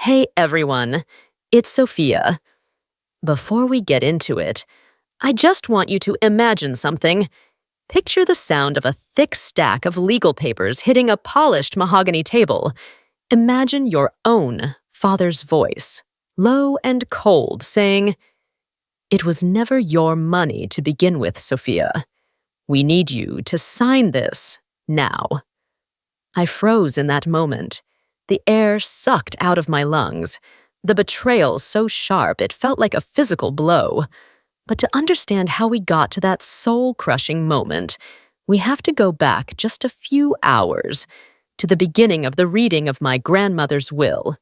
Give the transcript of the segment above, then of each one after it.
Hey everyone, it's Sophia. Before we get into it, I just want you to imagine something. Picture the sound of a thick stack of legal papers hitting a polished mahogany table. Imagine your own father's voice, low and cold, saying, "It was never your money to begin with, Sophia. We need you to sign this now." I froze in that moment. The air sucked out of my lungs. The betrayal so sharp it felt like a physical blow. But to understand how we got to that soul-crushing moment, we have to go back just a few hours to the beginning of the reading of my grandmother's will.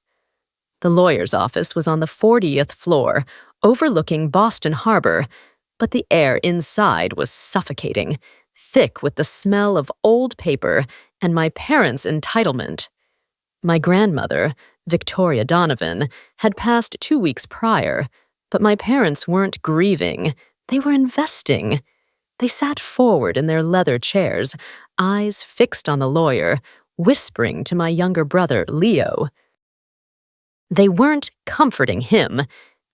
The lawyer's office was on the 40th floor, overlooking Boston Harbor, but the air inside was suffocating, thick with the smell of old paper and my parents' entitlement. My grandmother, Victoria Donovan, had passed 2 weeks prior, but my parents weren't grieving, they were investing. They sat forward in their leather chairs, eyes fixed on the lawyer, whispering to my younger brother, Leo. They weren't comforting him,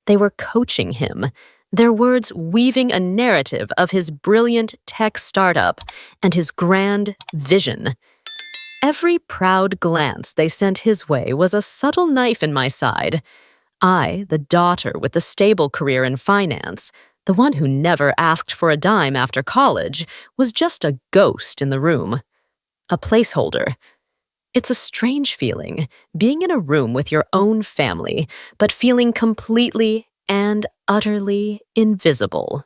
they were coaching him, their words weaving a narrative of his brilliant tech startup and his grand vision. Every proud glance they sent his way was a subtle knife in my side. I, the daughter with the stable career in finance, the one who never asked for a dime after college, was just a ghost in the room. A placeholder. It's a strange feeling, being in a room with your own family, but feeling completely and utterly invisible.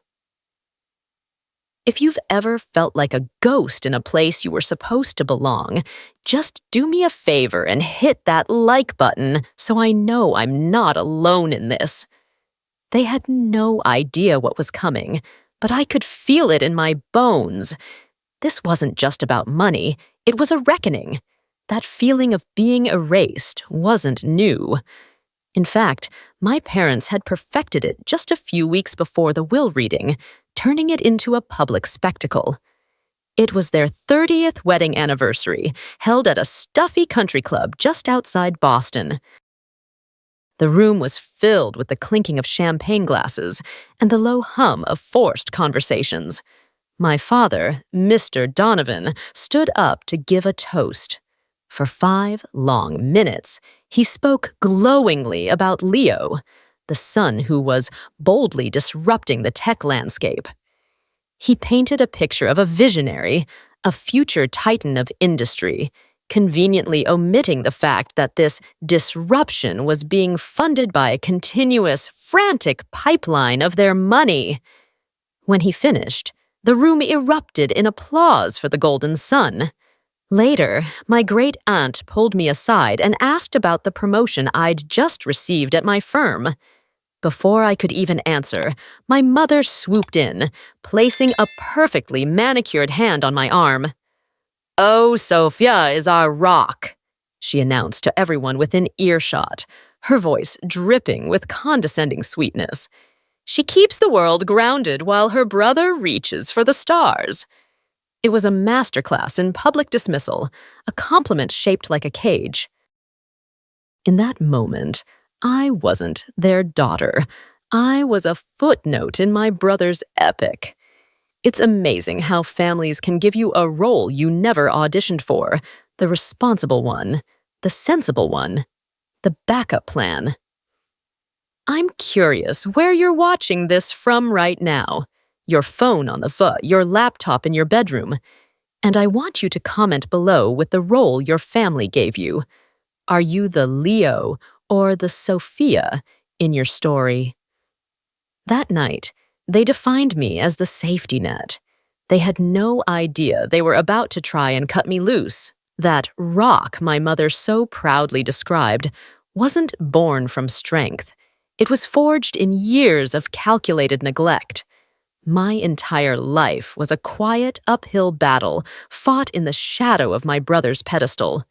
If you've ever felt like a ghost in a place you were supposed to belong, just do me a favor and hit that like button so I know I'm not alone in this. They had no idea what was coming, but I could feel it in my bones. This wasn't just about money, it was a reckoning. That feeling of being erased wasn't new. In fact, my parents had perfected it just a few weeks before the will reading, turning it into a public spectacle. It was their 30th wedding anniversary, held at a stuffy country club just outside Boston. The room was filled with the clinking of champagne glasses and the low hum of forced conversations. My father, Mr. Donovan, stood up to give a toast. For 5 long minutes, he spoke glowingly about Leo, the son who was boldly disrupting the tech landscape. He painted a picture of a visionary, a future titan of industry, conveniently omitting the fact that this disruption was being funded by a continuous, frantic pipeline of their money. When he finished, the room erupted in applause for the golden son. Later, my great-aunt pulled me aside and asked about the promotion I'd just received at my firm. Before I could even answer, my mother swooped in, placing a perfectly manicured hand on my arm. "Oh, Sophia is our rock," she announced to everyone within earshot, her voice dripping with condescending sweetness. "She keeps the world grounded while her brother reaches for the stars." It was a masterclass in public dismissal, a compliment shaped like a cage. In that moment, I wasn't their daughter. I was a footnote in my brother's epic. It's amazing how families can give you a role you never auditioned for, the responsible one, the sensible one, the backup plan. I'm curious where you're watching this from right now. Your phone on the foot, your laptop in your bedroom. And I want you to comment below with the role your family gave you. Are you the Leo or the Sophia in your story? That night, they defined me as the safety net. They had no idea they were about to try and cut me loose. That rock my mother so proudly described wasn't born from strength. It was forged in years of calculated neglect. My entire life was a quiet uphill battle fought in the shadow of my brother's pedestal.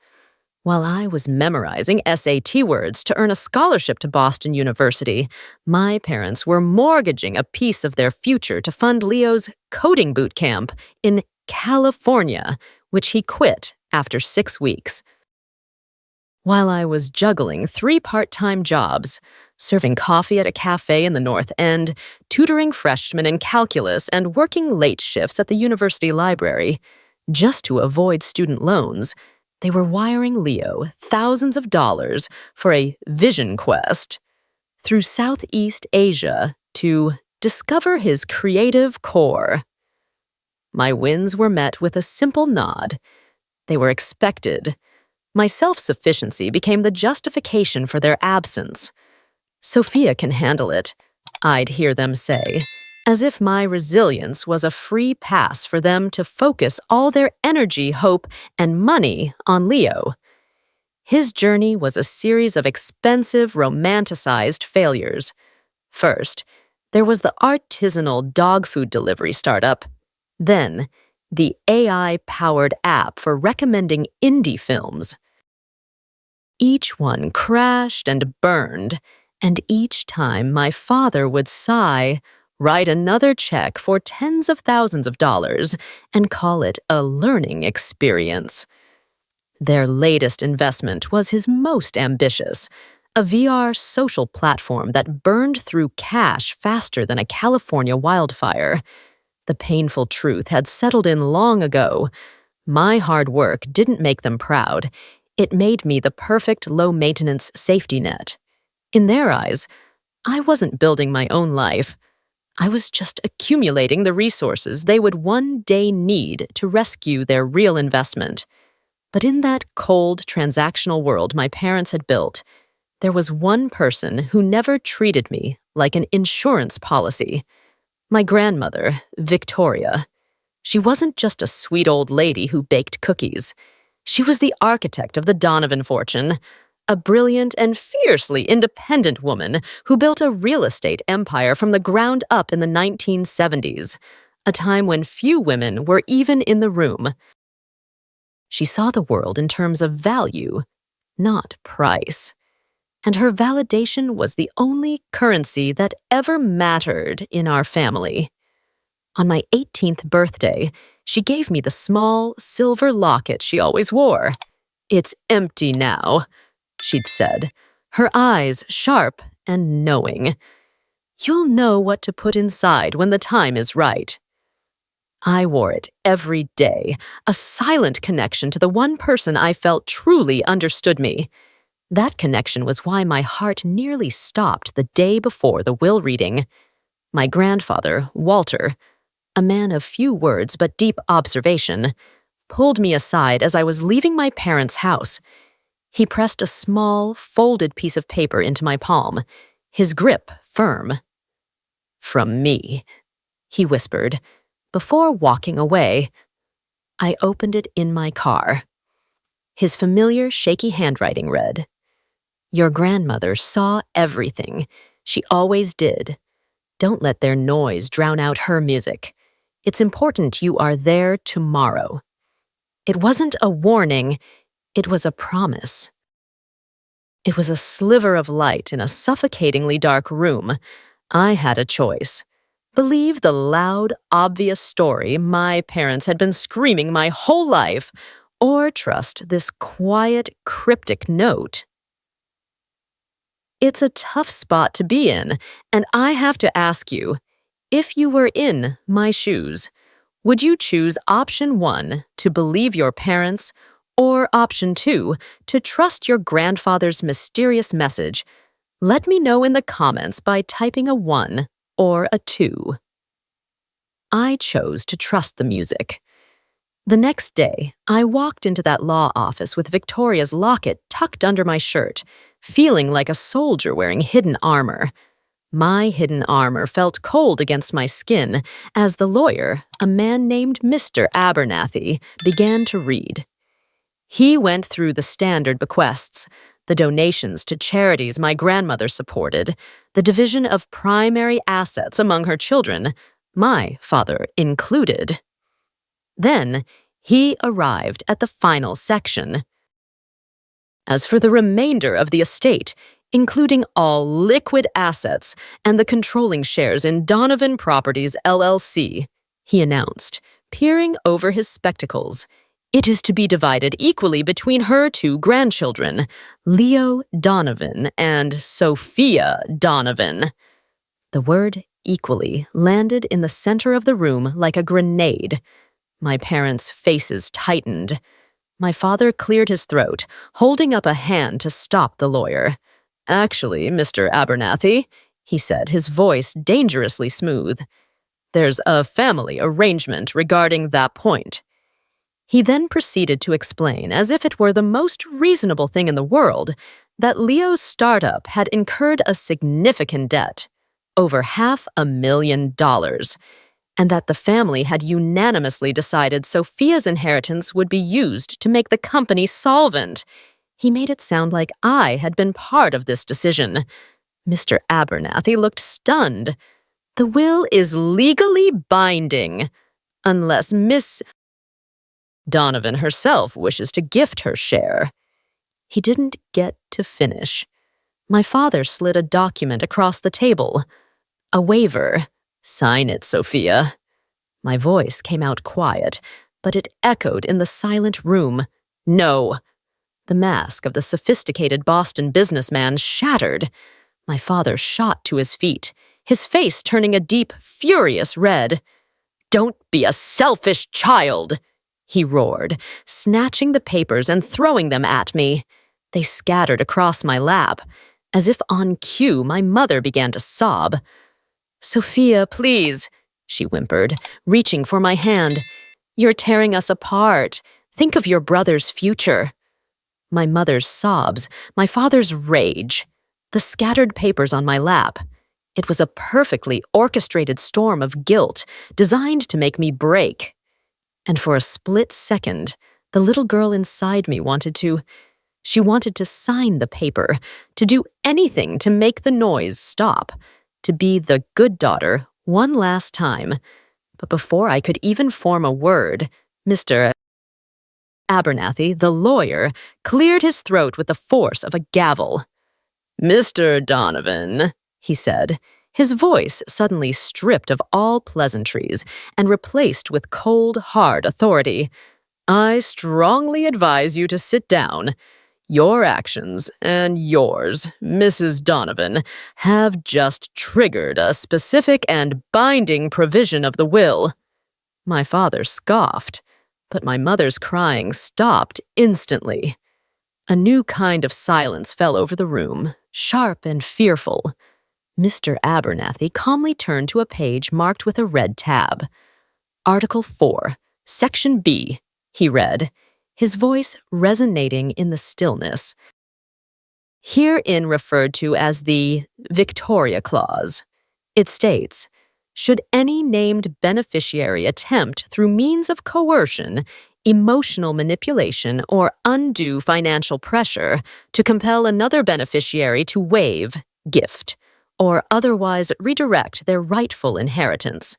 While I was memorizing SAT words to earn a scholarship to Boston University, my parents were mortgaging a piece of their future to fund Leo's coding boot camp in California, which he quit after 6 weeks. while I was juggling 3 part-time jobs, serving coffee at a cafe in the North End, tutoring freshmen in calculus, and working late shifts at the university library. Just to avoid student loans, they were wiring Leo thousands of dollars for a vision quest through Southeast Asia to discover his creative core. My wins were met with a simple nod. They were expected. My self-sufficiency became the justification for their absence. Sophia can handle it, I'd hear them say, as if my resilience was a free pass for them to focus all their energy, hope, and money on Leo. His journey was a series of expensive, romanticized failures. First, there was the artisanal dog food delivery startup. Then, the AI-powered app for recommending indie films. Each one crashed and burned, and each time my father would sigh, write another check for tens of thousands of dollars, and call it a learning experience. Their latest investment was his most ambitious, a VR social platform that burned through cash faster than a California wildfire. The painful truth had settled in long ago. My hard work didn't make them proud. It made me the perfect low-maintenance safety net. In their eyes, I wasn't building my own life. I was just accumulating the resources they would one day need to rescue their real investment. But in that cold, transactional world my parents had built, there was one person who never treated me like an insurance policy. My grandmother, Victoria. She wasn't just a sweet old lady who baked cookies. She was the architect of the Donovan fortune, a brilliant and fiercely independent woman who built a real estate empire from the ground up in the 1970s, a time when few women were even in the room. She saw the world in terms of value, not price. And her validation was the only currency that ever mattered in our family. On my 18th birthday, she gave me the small, silver locket she always wore. "It's empty now," she'd said, her eyes sharp and knowing. "You'll know what to put inside when the time is right." I wore it every day, a silent connection to the one person I felt truly understood me. That connection was why my heart nearly stopped the day before the will reading. My grandfather, Walter, a man of few words but deep observation, pulled me aside as I was leaving my parents' house. He pressed a small, folded piece of paper into my palm, his grip firm. "From me," he whispered, before walking away. I opened it in my car. His familiar, shaky handwriting read, "Your grandmother saw everything. She always did. Don't let their noise drown out her music. It's important you are there tomorrow." It wasn't a warning, it was a promise. It was a sliver of light in a suffocatingly dark room. I had a choice. Believe the loud, obvious story my parents had been screaming my whole life, or trust this quiet, cryptic note. It's a tough spot to be in, and I have to ask you, if you were in my shoes, would you choose option 1, to believe your parents, or option 2, to trust your grandfather's mysterious message? Let me know in the comments by typing a 1 or a 2. I chose to trust the music. The next day, I walked into that law office with Victoria's locket tucked under my shirt, feeling like a soldier wearing hidden armor. My hidden armor felt cold against my skin as the lawyer, a man named Mr. Abernathy, began to read. He went through the standard bequests, the donations to charities my grandmother supported, the division of primary assets among her children, my father included. Then, he arrived at the final section. As for the remainder of the estate, including all liquid assets and the controlling shares in Donovan Properties, LLC, he announced, peering over his spectacles, It is to be divided equally between her two grandchildren, Leo Donovan and Sophia Donovan. The word equally landed in the center of the room like a grenade. My parents' faces tightened. My father cleared his throat, holding up a hand to stop the lawyer. "Actually, Mr. Abernathy," he said, his voice dangerously smooth, "there's a family arrangement regarding that point." He then proceeded to explain, as if it were the most reasonable thing in the world, that Leo's startup had incurred a significant debt, over $500,000, and that the family had unanimously decided Sophia's inheritance would be used to make the company solvent. He made it sound like I had been part of this decision. Mr. Abernathy looked stunned. "The will is legally binding, unless Miss Donovan herself wishes to gift her share." He didn't get to finish. My father slid a document across the table. A waiver. "Sign it, Sophia." My voice came out quiet, but it echoed in the silent room. "No." The mask of the sophisticated Boston businessman shattered. My father shot to his feet, his face turning a deep, furious red. "Don't be a selfish child!" he roared, snatching the papers and throwing them at me. They scattered across my lap. As if on cue, my mother began to sob. "Sophia, please," she whimpered, reaching for my hand. "You're tearing us apart. Think of your brother's future." My mother's sobs, my father's rage, the scattered papers on my lap. It was a perfectly orchestrated storm of guilt designed to make me break. And for a split second, the little girl inside me wanted to sign the paper, to do anything to make the noise stop, to be the good daughter one last time. But before I could even form a word, Mr. Abernathy, the lawyer, cleared his throat with the force of a gavel. "Mr. Donovan," he said, his voice suddenly stripped of all pleasantries and replaced with cold, hard authority, "I strongly advise you to sit down. Your actions and yours, Mrs. Donovan, have just triggered a specific and binding provision of the will." My father scoffed, but my mother's crying stopped instantly. A new kind of silence fell over the room, sharp and fearful. Mr. Abernathy calmly turned to a page marked with a red tab. "Article 4, Section B," he read, his voice resonating in the stillness. "Herein referred to as the Victoria Clause. It states, should any named beneficiary attempt through means of coercion, emotional manipulation, or undue financial pressure to compel another beneficiary to waive, gift, or otherwise redirect their rightful inheritance,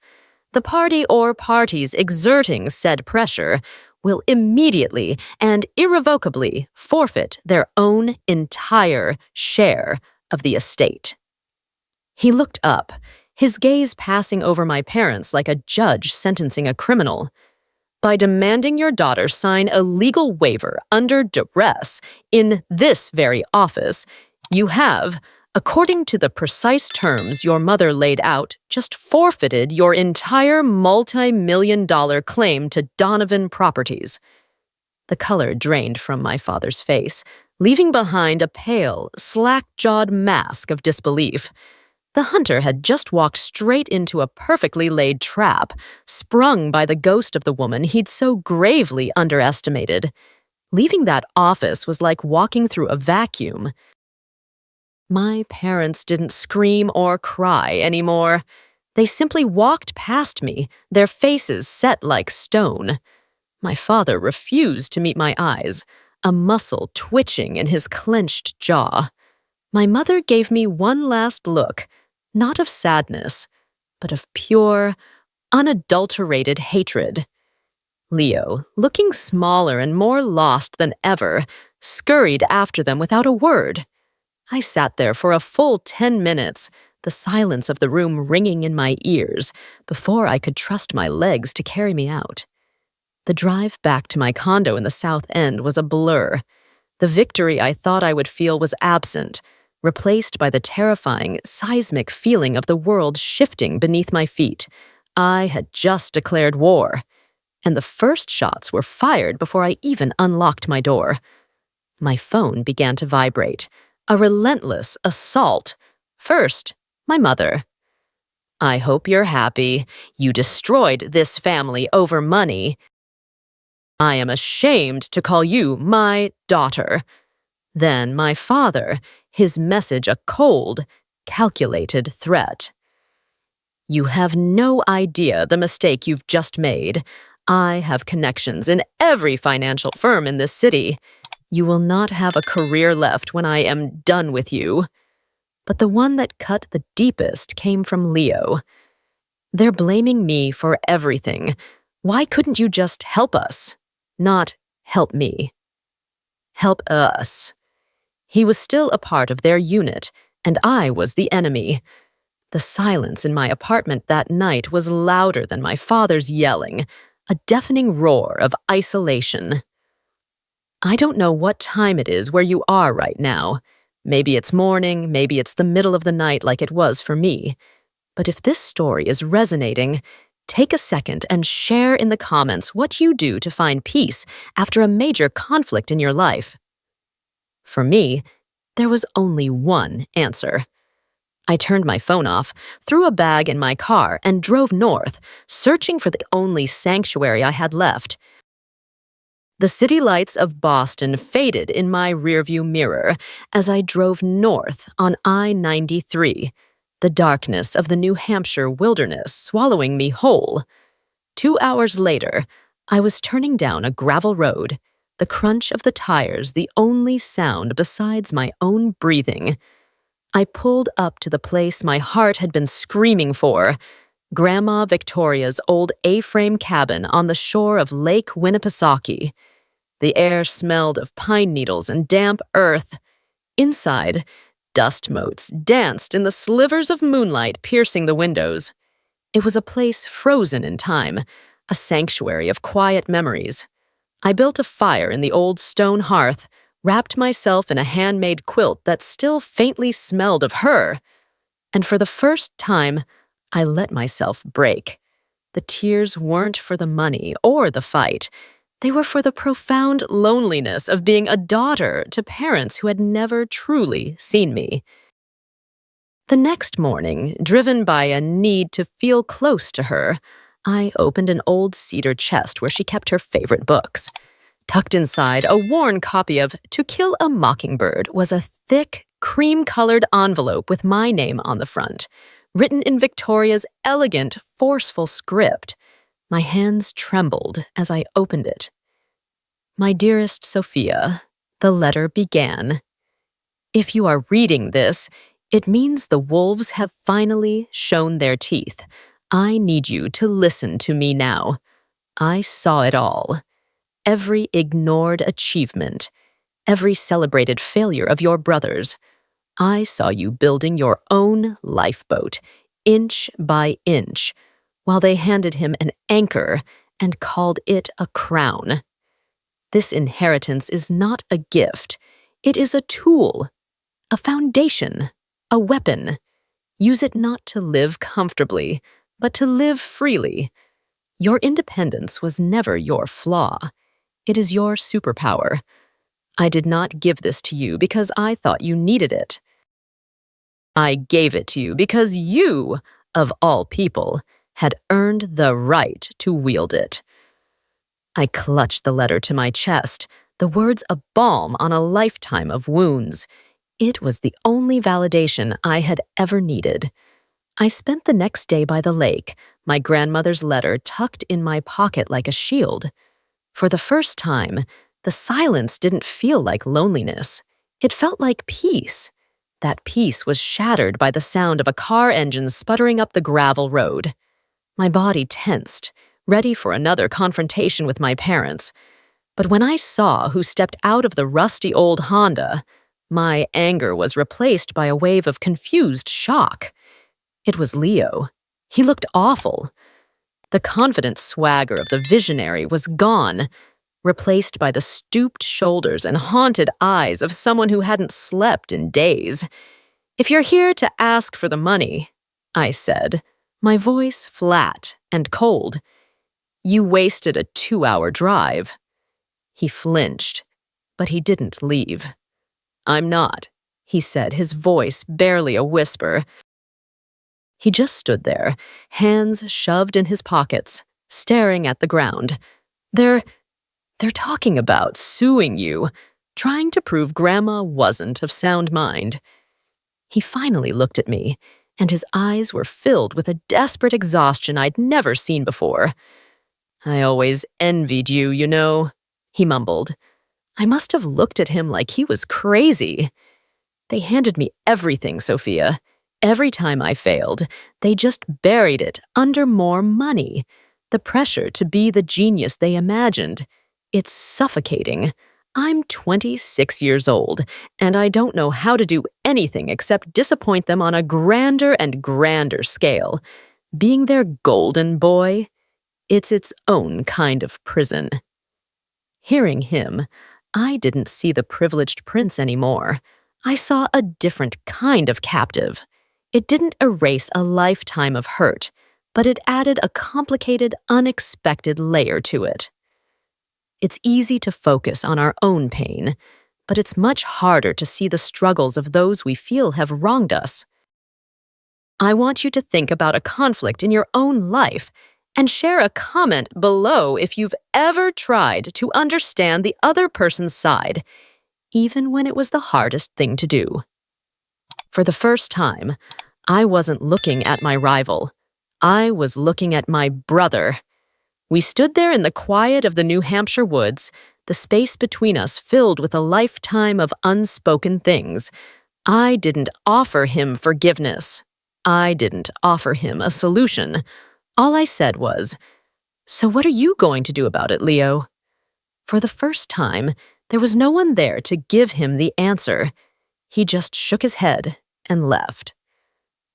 the party or parties exerting said pressure will immediately and irrevocably forfeit their own entire share of the estate." He looked up, his gaze passing over my parents like a judge sentencing a criminal. "By demanding your daughter sign a legal waiver under duress in this very office, you have, according to the precise terms your mother laid out, just forfeited your entire multi-million-dollar claim to Donovan Properties." The color drained from my father's face, leaving behind a pale, slack-jawed mask of disbelief. The hunter had just walked straight into a perfectly laid trap, sprung by the ghost of the woman he'd so gravely underestimated. Leaving that office was like walking through a vacuum. My parents didn't scream or cry anymore. They simply walked past me, their faces set like stone. My father refused to meet my eyes, a muscle twitching in his clenched jaw. My mother gave me one last look, not of sadness, but of pure, unadulterated hatred. Leo, looking smaller and more lost than ever, scurried after them without a word. I sat there for a full 10 minutes, the silence of the room ringing in my ears, before I could trust my legs to carry me out. The drive back to my condo in the South End was a blur. The victory I thought I would feel was absent, replaced by the terrifying, seismic feeling of the world shifting beneath my feet. I had just declared war, and the first shots were fired before I even unlocked my door. My phone began to vibrate. A relentless assault. First, my mother. "I hope you're happy. You destroyed this family over money. I am ashamed to call you my daughter." Then my father, his message a cold, calculated threat. "You have no idea the mistake you've just made. I have connections in every financial firm in this city. You will not have a career left when I am done with you." But the one that cut the deepest came from Leo. "They're blaming me for everything. Why couldn't you just help us? Not help me. Help us." He was still a part of their unit, and I was the enemy. The silence in my apartment that night was louder than my father's yelling, a deafening roar of isolation. I don't know what time it is where you are right now. Maybe it's morning, maybe it's the middle of the night like it was for me. But if this story is resonating, take a second and share in the comments what you do to find peace after a major conflict in your life. For me, there was only one answer. I turned my phone off, threw a bag in my car, and drove north, searching for the only sanctuary I had left. The city lights of Boston faded in my rearview mirror as I drove north on I-93, the darkness of the New Hampshire wilderness swallowing me whole. 2 hours later, I was turning down a gravel road, the crunch of the tires the only sound besides my own breathing. I pulled up to the place my heart had been screaming for, Grandma Victoria's old A-frame cabin on the shore of Lake Winnipesaukee. The air smelled of pine needles and damp earth. Inside, dust motes danced in the slivers of moonlight piercing the windows. It was a place frozen in time, a sanctuary of quiet memories. I built a fire in the old stone hearth, wrapped myself in a handmade quilt that still faintly smelled of her, and for the first time, I let myself break. The tears weren't for the money or the fight. They were for the profound loneliness of being a daughter to parents who had never truly seen me. The next morning, driven by a need to feel close to her, I opened an old cedar chest where she kept her favorite books. Tucked inside, a worn copy of To Kill a Mockingbird was a thick, cream-colored envelope with my name on the front, written in Victoria's elegant, forceful script. My hands trembled as I opened it. "My dearest Sophia," the letter began. "If you are reading this, it means the wolves have finally shown their teeth. I need you to listen to me now. I saw it all. Every ignored achievement, every celebrated failure of your brothers. I saw you building your own lifeboat, inch by inch, while they handed him an anchor and called it a crown. This inheritance is not a gift. It is a tool, a foundation, a weapon. Use it not to live comfortably, but to live freely. Your independence was never your flaw. It is your superpower. I did not give this to you because I thought you needed it. I gave it to you because you, of all people, had earned the right to wield it." I clutched the letter to my chest, the words a balm on a lifetime of wounds. It was the only validation I had ever needed. I spent the next day by the lake, my grandmother's letter tucked in my pocket like a shield. For the first time, the silence didn't feel like loneliness. It felt like peace. That peace was shattered by the sound of a car engine sputtering up the gravel road. My body tensed, ready for another confrontation with my parents. But when I saw who stepped out of the rusty old Honda, my anger was replaced by a wave of confused shock. It was Leo. He looked awful. The confident swagger of the visionary was gone, replaced by the stooped shoulders and haunted eyes of someone who hadn't slept in days. "If you're here to ask for the money," I said, my voice flat and cold, "you wasted a 2-hour drive." He flinched, but he didn't leave. "I'm not," he said, his voice barely a whisper. He just stood there, hands shoved in his pockets, staring at the ground. They're talking about suing you, trying to prove Grandma wasn't of sound mind." He finally looked at me, and his eyes were filled with a desperate exhaustion I'd never seen before. "I always envied you, you know," he mumbled. I must have looked at him like he was crazy. "They handed me everything, Sophia. Every time I failed, they just buried it under more money. The pressure to be the genius they imagined. It's suffocating. I'm 26 years old, and I don't know how to do anything except disappoint them on a grander and grander scale. Being their golden boy, it's its own kind of prison." Hearing him, I didn't see the privileged prince anymore. I saw a different kind of captive. It didn't erase a lifetime of hurt, but it added a complicated, unexpected layer to it. It's easy to focus on our own pain, but it's much harder to see the struggles of those we feel have wronged us. I want you to think about a conflict in your own life and share a comment below if you've ever tried to understand the other person's side, even when it was the hardest thing to do. For the first time, I wasn't looking at my rival. I was looking at my brother. We stood there in the quiet of the New Hampshire woods, the space between us filled with a lifetime of unspoken things. I didn't offer him forgiveness. I didn't offer him a solution. All I said was, "So what are you going to do about it, Leo?" For the first time, there was no one there to give him the answer. He just shook his head and left.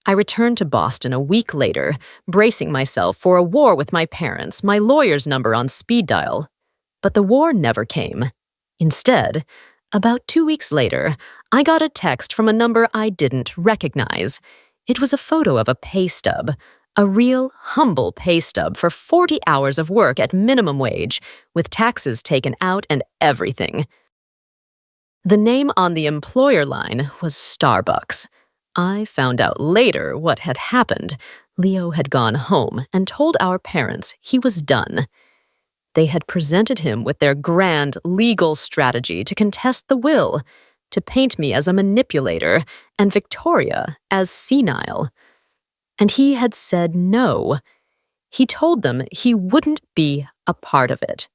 I returned to Boston a week later, bracing myself for a war with my parents, my lawyer's number on speed dial. But the war never came. Instead, about 2 weeks later, I got a text from a number I didn't recognize. It was a photo of a pay stub, a real, humble pay stub for 40 hours of work at minimum wage, with taxes taken out and everything. The name on the employer line was Starbucks. I found out later what had happened. Leo had gone home and told our parents he was done. They had presented him with their grand legal strategy to contest the will, to paint me as a manipulator and Victoria as senile. And he had said no. He told them he wouldn't be a part of it.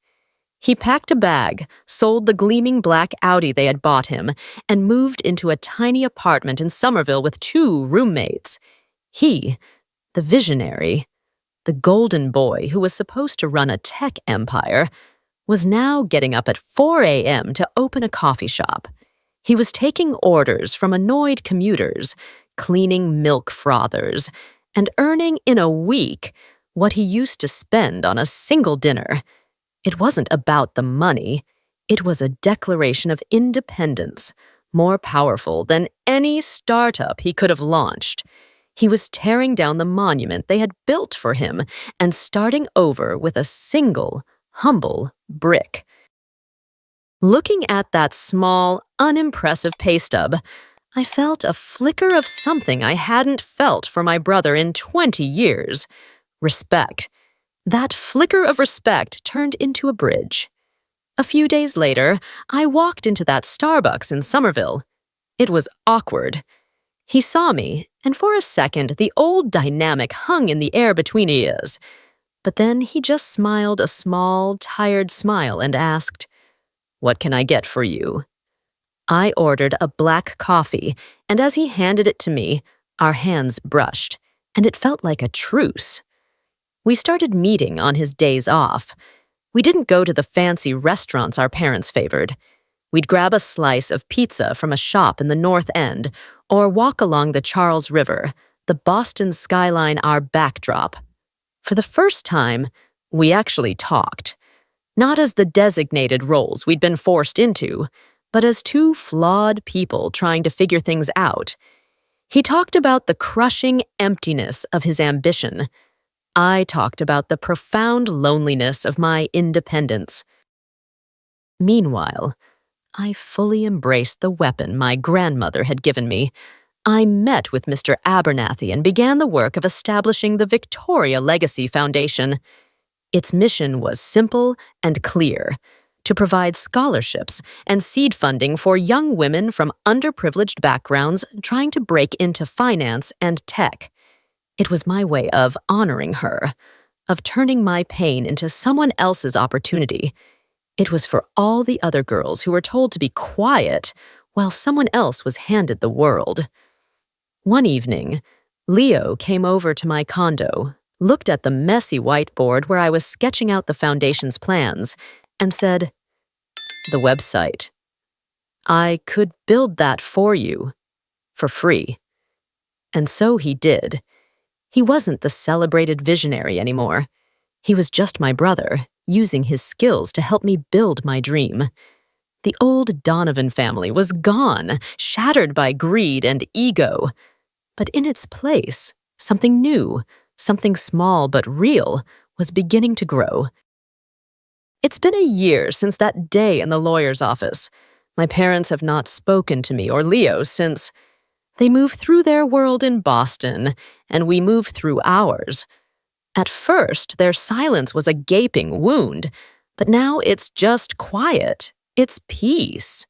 He packed a bag, sold the gleaming black Audi they had bought him, and moved into a tiny apartment in Somerville with 2 roommates. He, the visionary, the golden boy who was supposed to run a tech empire, was now getting up at 4 a.m. to open a coffee shop. He was taking orders from annoyed commuters, cleaning milk frothers, and earning in a week what he used to spend on a single dinner. It wasn't about the money. It was a declaration of independence, more powerful than any startup he could have launched. He was tearing down the monument they had built for him and starting over with a single, humble brick. Looking at that small, unimpressive pay stub, I felt a flicker of something I hadn't felt for my brother in 20 years. Respect. That flicker of respect turned into a bridge. A few days later, I walked into that Starbucks in Somerville. It was awkward. He saw me, and for a second the old dynamic hung in the air between us. But then he just smiled a small, tired smile and asked, "What can I get for you?" I ordered a black coffee, and as he handed it to me, our hands brushed, and it felt like a truce. We started meeting on his days off. We didn't go to the fancy restaurants our parents favored. We'd grab a slice of pizza from a shop in the North End or walk along the Charles River, the Boston skyline our backdrop. For the first time, we actually talked. Not as the designated roles we'd been forced into, but as two flawed people trying to figure things out. He talked about the crushing emptiness of his ambition. I talked about the profound loneliness of my independence. Meanwhile, I fully embraced the weapon my grandmother had given me. I met with Mr. Abernathy and began the work of establishing the Victoria Legacy Foundation. Its mission was simple and clear: to provide scholarships and seed funding for young women from underprivileged backgrounds trying to break into finance and tech. It was my way of honoring her, of turning my pain into someone else's opportunity. It was for all the other girls who were told to be quiet while someone else was handed the world. One evening, Leo came over to my condo, looked at the messy whiteboard where I was sketching out the foundation's plans, and said, "The website. I could build that for you, for free." And so he did. He wasn't the celebrated visionary anymore. He was just my brother, using his skills to help me build my dream. The old Donovan family was gone, shattered by greed and ego. But in its place, something new, something small but real, was beginning to grow. It's been a year since that day in the lawyer's office. My parents have not spoken to me or Leo since. They moved through their world in Boston, and we moved through ours. At first, their silence was a gaping wound, but now it's just quiet. It's peace.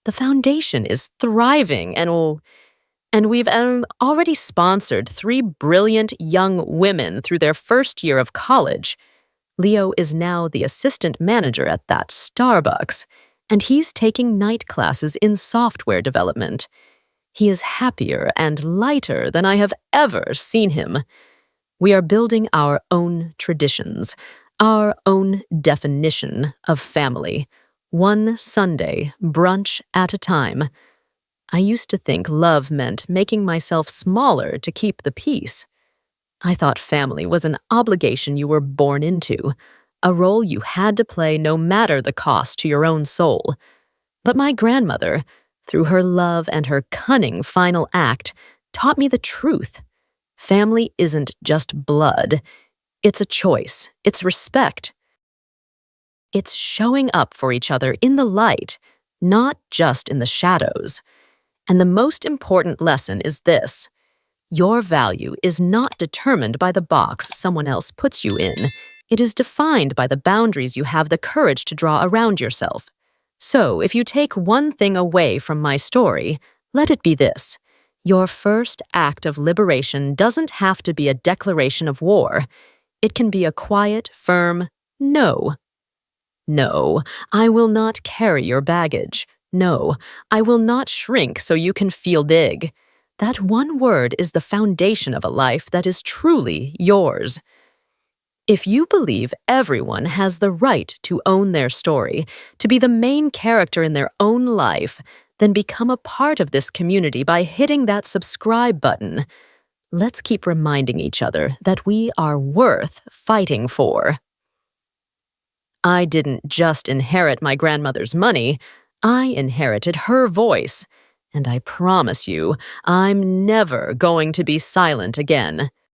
The foundation is thriving, and we've already sponsored 3 brilliant young women through their first year of college. Leo is now the assistant manager at that Starbucks, and he's taking night classes in software development. He is happier and lighter than I have ever seen him. We are building our own traditions, our own definition of family, one Sunday brunch at a time. I used to think love meant making myself smaller to keep the peace. I thought family was an obligation you were born into, a role you had to play no matter the cost to your own soul. But my grandmother, through her love and her cunning final act, taught me the truth. Family isn't just blood. It's a choice. It's respect. It's showing up for each other in the light, not just in the shadows. And the most important lesson is this: your value is not determined by the box someone else puts you in. It is defined by the boundaries you have the courage to draw around yourself. So, if you take one thing away from my story, let it be this: your first act of liberation doesn't have to be a declaration of war. It can be a quiet, firm no. No, I will not carry your baggage. No, I will not shrink so you can feel big. That one word is the foundation of a life that is truly yours. If you believe everyone has the right to own their story, to be the main character in their own life, then become a part of this community by hitting that subscribe button. Let's keep reminding each other that we are worth fighting for. I didn't just inherit my grandmother's money. I inherited her voice, and I promise you, I'm never going to be silent again.